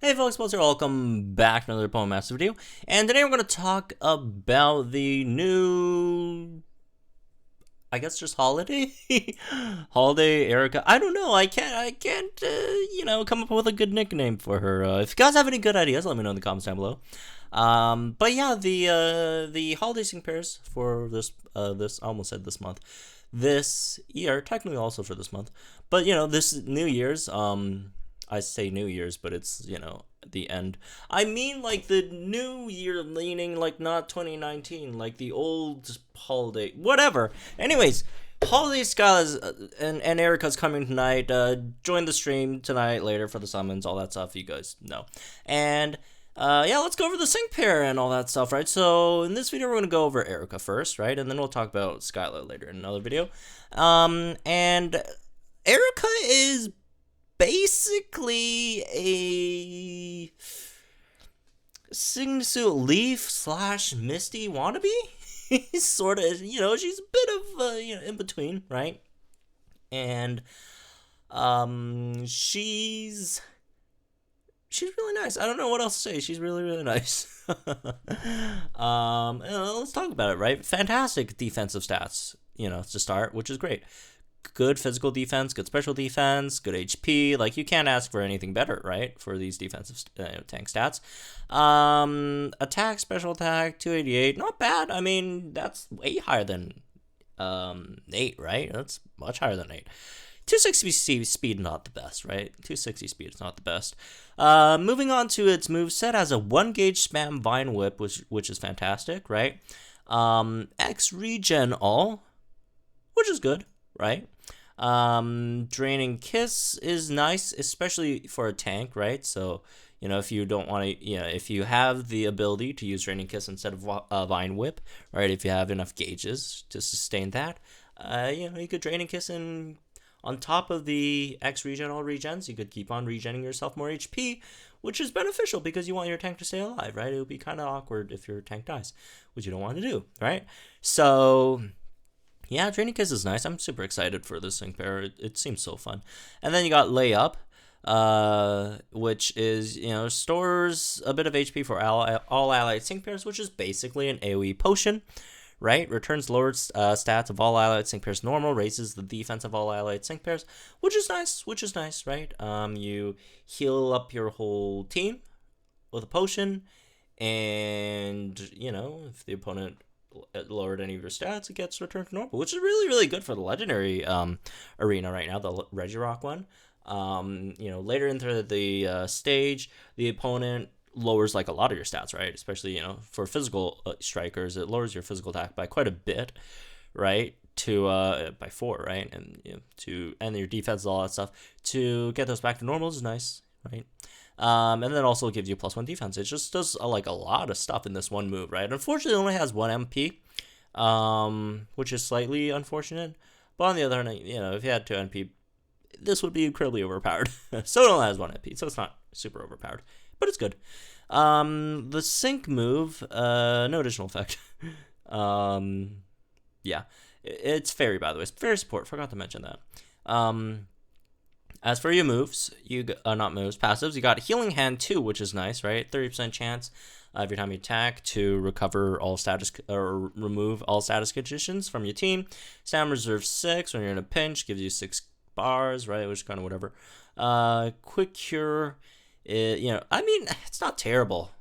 Hey folks, welcome back to another Poem Master video, and today we're going to talk about the new, I guess just holiday? Holiday Erica. I don't know, I can't, come up with a good nickname for her. If you guys have any good ideas, let me know in the comments down below. But yeah, the holiday sing pairs for I almost said this month. This year, technically also for this month, but this New Year's, I say New Year's, but it's, the end. I mean, like, the New Year leaning, like, not 2019, like the old holiday, whatever. Anyways, Holiday Skyla's and Erica's coming tonight. Join the stream tonight, later for the summons, all that stuff, you guys know. And, yeah, let's go over the sync pair and all that stuff, right? So, in this video, we're going to go over Erica first, right? And then we'll talk about Skyla later in another video. And Erica is basically a Singsu Leaf / Misty wannabe. Sort of, she's a bit of, in between, right? And, she's really nice. I don't know what else to say. She's really, really nice. Let's talk about it, right? Fantastic defensive stats, to start, which is great. Good physical defense, good special defense, good HP. Like, you can't ask for anything better, right? For these defensive tank stats. Attack, special attack, 288. Not bad. I mean, that's way higher than 8, right? That's much higher than 8. 260 speed, not the best, right? 260 speed is not the best. Moving on to its moveset, has a 1 gauge spam Vine Whip, which is fantastic, right? X regen all, which is good, right? Draining Kiss is nice, especially for a tank, right? So, if you don't want to, if you have the ability to use Draining Kiss instead of Vine Whip, right? If you have enough gauges to sustain that, you could Draining Kiss, and on top of the X regen all regens, you could keep on regenning yourself more HP, which is beneficial because you want your tank to stay alive, right? It would be kind of awkward if your tank dies, which you don't want to do, right? So, yeah, Draining Kiss is nice. I'm super excited for this sync pair. It seems so fun. And then you got Layup, which is, stores a bit of HP for all allied sync pairs, which is basically an AoE potion, right? Returns lowered stats of all allied sync pairs normal, raises the defense of all allied sync pairs, which is nice, right? You heal up your whole team with a potion, and, if the opponent lowered any of your stats, it gets returned to normal, which is really, really good for the legendary arena right now, the Regirock one. Later into the stage, the opponent lowers like a lot of your stats, right? Especially, for physical strikers, it lowers your physical attack by quite a bit, right? To by 4, right? And and your defense, all that stuff, to get those back to normal is nice, right? And then also gives you +1 defense. It just does like a lot of stuff in this one move, right? Unfortunately, it only has 1 MP, which is slightly unfortunate. But on the other hand, if you had 2 MP, this would be incredibly overpowered. So it only has 1 MP, so it's not super overpowered, but it's good. The sync move, no additional effect. Yeah, it's fairy, by the way. It's fairy support. Forgot to mention that. As for your moves, passives, you got Healing Hand 2, which is nice, right? 30% chance every time you attack to recover all status or remove all status conditions from your team. Stamina Reserve 6 when you're in a pinch, gives you 6 bars, right? Which is kind of whatever. Quick Cure, it's not terrible.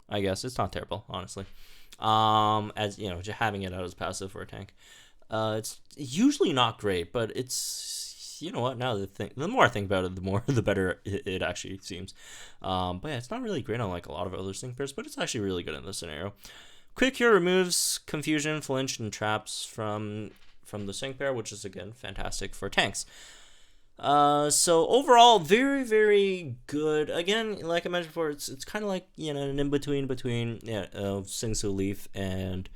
I guess it's not terrible, honestly. As just having it out as passive for a tank. It's usually not great, but it's, now the more I think about it, the better it actually seems. But yeah, it's not really great on like a lot of other sync pairs, but it's actually really good in this scenario. Quick Cure removes confusion, flinch, and traps from the sync pair, which is again fantastic for tanks. So overall, very, very good. Again, like I mentioned before, it's kind of like, an in-between Singsu Leaf and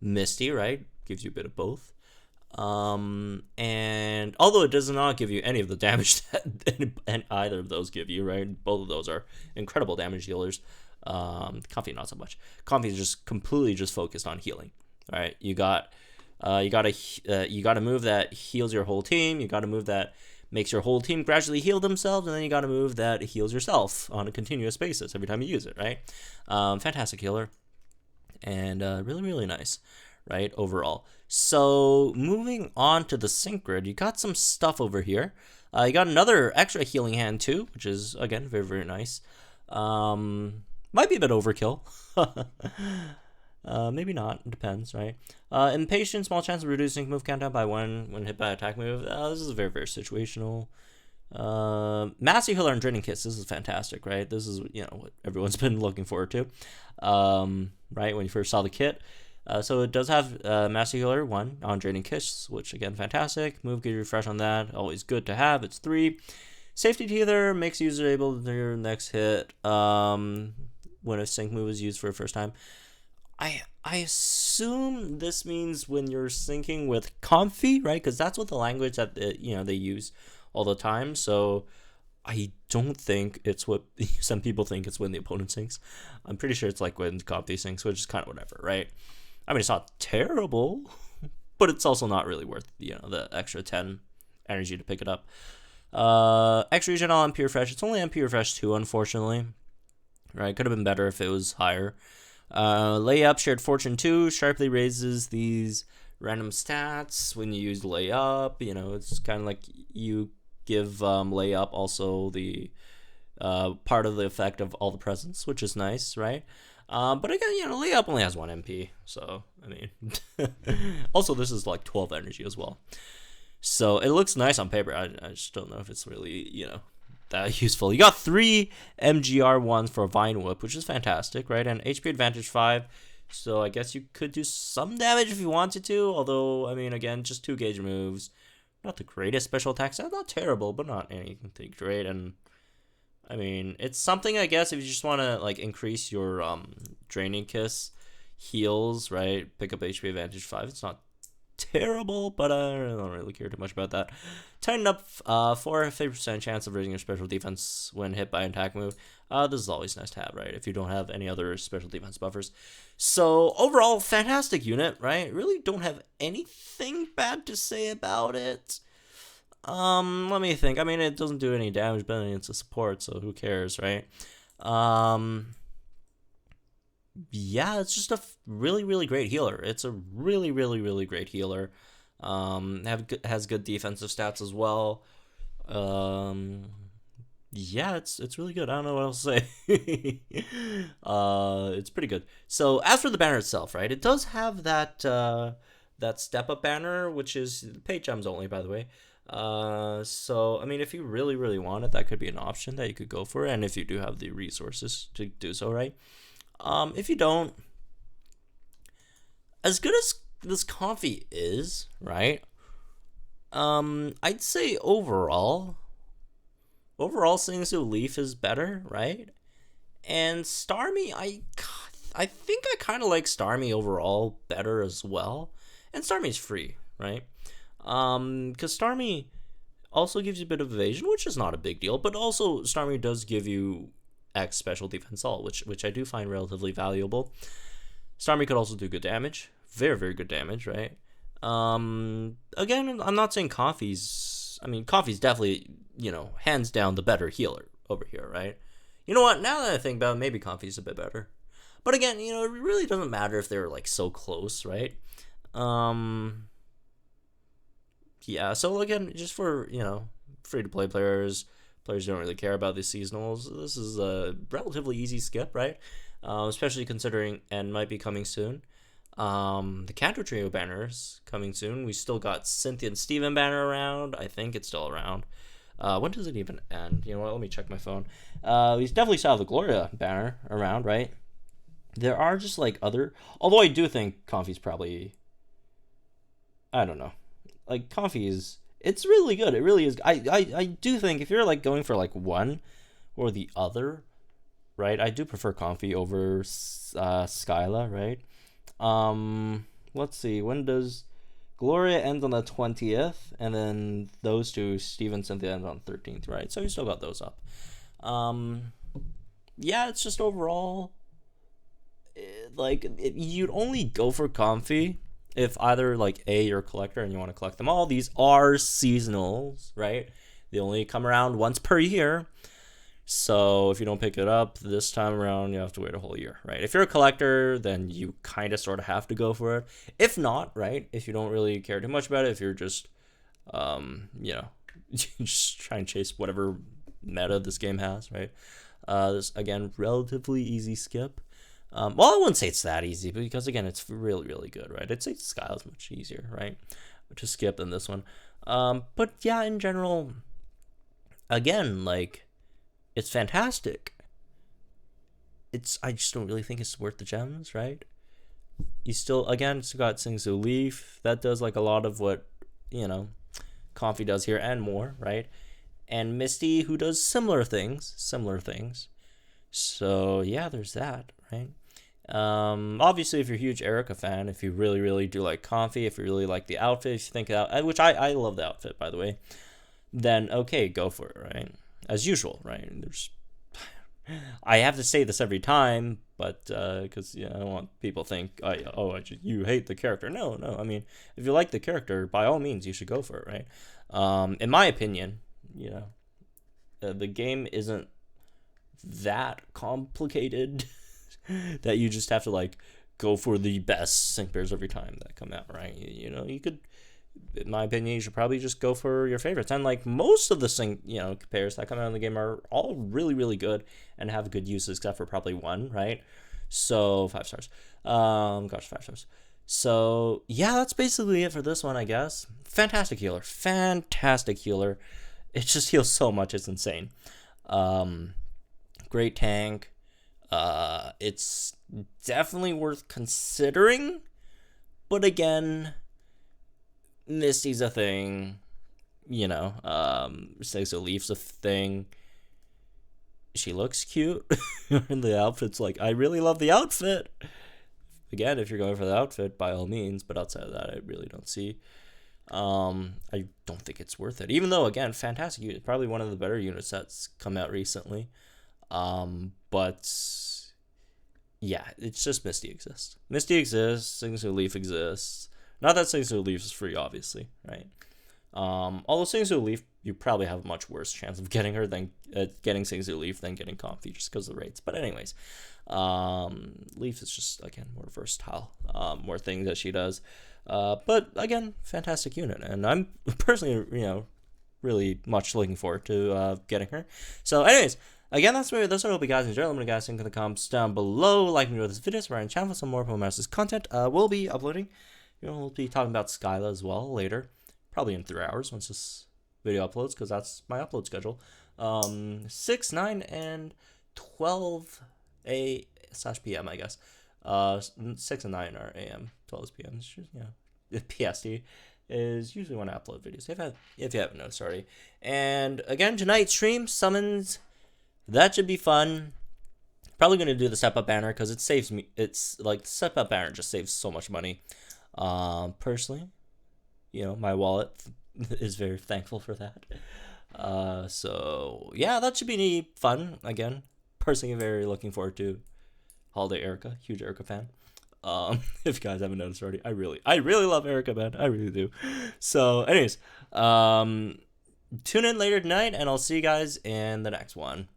Misty, right? Gives you a bit of both. And although it does not give you any of the damage that either of those give you, right? Both of those are incredible damage dealers. Comfy not so much. Comfy is just completely just focused on healing. All right, you got a move that heals your whole team. You got a move that makes your whole team gradually heal themselves, and then you got a move that heals yourself on a continuous basis every time you use it, right? Fantastic healer, and really, really nice, right, overall. So moving on to the sync grid, you got some stuff over here. You got another extra healing hand too, which is, again, very, very nice. Might be a bit overkill. Maybe not. It depends, right? Impatient, small chance of reducing move countdown by 1 when hit by attack move. This is very, very situational. Massive Healer and Draining Kiss. This is fantastic, right? This is, what everyone's been looking forward to, right? When you first saw the kit. So it does have Massive Healer 1 on Draining Kiss, which, again, fantastic. Move, get refresh on that. Always good to have. It's 3. Safety Teether makes user able to do your next hit when a sync move is used for the first time. I assume this means when you're syncing with Comfy, right? Because that's what the language that they use all the time. So I don't think it's what some people think it's when the opponent syncs. I'm pretty sure it's like when Comfy syncs, which is kind of whatever, right? I mean, it's not terrible, but it's also not really worth the extra 10 energy to pick it up. Extra regen on MP Refresh. It's only MP Refresh 2, unfortunately. Right, could have been better if it was higher. Layup, Shared Fortune 2 sharply raises these random stats when you use Layup. It's kind of like you give Layup also the part of the effect of all the presents, which is nice, right? But again, Layup only has 1 MP, so, I mean, also this is like 12 energy as well. So it looks nice on paper. I just don't know if it's really, that useful. You got 3 MGR ones for Vine Whip, which is fantastic, right? And HP Advantage 5, so I guess you could do some damage if you wanted to, although, I mean, again, just 2 gauge moves. Not the greatest special attack set, not terrible, but not anything great, and, I mean, it's something, I guess, if you just want to, like, increase your Draining Kiss heals, right? Pick up HP Advantage 5, it's not terrible, but I don't really care too much about that. Tighten up for a 50% chance of raising your special defense when hit by an attack move. This is always nice to have, right? If you don't have any other special defense buffers. So overall, fantastic unit, right? Really don't have anything bad to say about it. Let me think. I mean, it doesn't do any damage, but it's a support, so who cares, right? Yeah, it's just a really, really great healer. It's a really, really, really great healer. Has good defensive stats as well. Yeah, it's really good. I don't know what else to say. It's pretty good. So as for the banner itself, right? It does have that step up banner, which is paid gems only, by the way. So I mean, if you really, really want it, that could be an option that you could go for, and if you do have the resources to do so, right? If you don't, as good as this Comfy is, right? I'd say overall Singsu Leaf is better, right? And Starmie, I think I kind of like Starmie overall better as well. And Starmie's free, right? Because Starmie also gives you a bit of evasion, which is not a big deal, but also Starmie does give you X special defense all, which I do find relatively valuable. Starmie could also do good damage, very, very good damage, right? Again, I'm not saying Comfy's definitely, hands down the better healer over here, right? You know what, now that I think about it, maybe Comfy's a bit better. But again, it really doesn't matter if they're like so close, right? Yeah, so again, just for, free-to-play players who don't really care about the seasonals, this is a relatively easy skip, right? Especially considering N might be coming soon. The Kanto Trio banners coming soon. We still got Cynthia and Steven banner around. I think it's still around. When does it even end? You know what, let me check my phone. We definitely still have the Gloria banner around, right? There are just like other... Although I do think Comfy's probably... I don't know. Like, Comfy's... It's really good. It really is. I do think if you're like going for like one or the other, right? I do prefer Comfy over Skyla, right? Let's see. When does Gloria end on the 20th? And then those two, Steve and Cynthia, end on the 13th, right? So you still got those up. Yeah, it's just overall, you'd only go for Comfy if either like A, you're a collector and you want to collect them all. These are seasonals, right? They only come around once per year. So if you don't pick it up this time around, you have to wait a whole year, right? If you're a collector, then you kind of sort of have to go for it. If not, right, if you don't really care too much about it, if you're just, you know, just try and chase whatever meta this game has, right? This, again, relatively easy skip. Well, I wouldn't say it's that easy because, again, it's really, really good, right? I'd say Skyle is much easier, right, to skip than this one. But yeah, in general, again, like, it's fantastic. I just don't really think it's worth the gems, right? You still, again, it's got Singsu Leaf. That does, like, a lot of what, you know, Comfy does here and more, right? And Misty, who does similar things. So, yeah, there's that, right? Obviously, if you're a huge Erica fan, if you really, really do like Comfy, if you really like the outfit, if you think that, which I love the outfit, by the way, then okay, go for it, right? As usual, right? I have to say this every time, but because I don't want people to think, you hate the character. No. I mean, if you like the character, by all means, you should go for it, right? In my opinion, the game isn't that complicated that you just have to like go for the best sync pairs every time that come out, right? You could, in my opinion, you should probably just go for your favorites. And like most of the sync, pairs that come out in the game are all really, really good and have good uses, except for probably one, right? So 5 stars. 5 stars. So yeah, that's basically it for this one, I guess. Fantastic healer. It just heals so much, it's insane. Great tank. It's definitely worth considering, but again, Misty's a thing, Sexo Leaf's a thing. She looks cute, and the outfit's like, I really love the outfit. Again, if you're going for the outfit, by all means, but outside of that, I really don't see. I don't think it's worth it, even though, again, fantastic unit, probably one of the better units that's come out recently. But yeah, it's just Misty exists. Singsu Leaf exists. Not that Singsu Leaf is free, obviously, right? Although Singsu Leaf, you probably have a much worse chance of getting her than getting Singsu Leaf than getting Comfy, just because of the rates. But anyways, Leaf is just, again, more versatile, more things that she does. But again, fantastic unit, and I'm personally, really much looking forward to getting her. So, anyways. Again, that's what I hope you guys enjoy. Let me know guys think in the comments down below. Like and enjoy this video. Subscribe to the channel for some more Pokemon Masters content. We'll be uploading. We'll be talking about Skyla as well later. Probably in 3 hours once this video uploads, because that's my upload schedule. 6, 9, and 12 a/p.m. I guess. 6 and 9 are a.m. 12 p.m. It's just, PST is usually when I upload videos. If you haven't noticed already. And again, tonight's stream summons. That should be fun. Probably going to do the step up banner because it saves me. It's like the step up banner just saves so much money. Personally, my wallet is very thankful for that. So yeah, that should be fun. Again, personally, very looking forward to Holiday Erica. Huge Erica fan. If you guys haven't noticed already, I really love Erica, man. I really do. So, anyways, tune in later tonight, and I'll see you guys in the next one.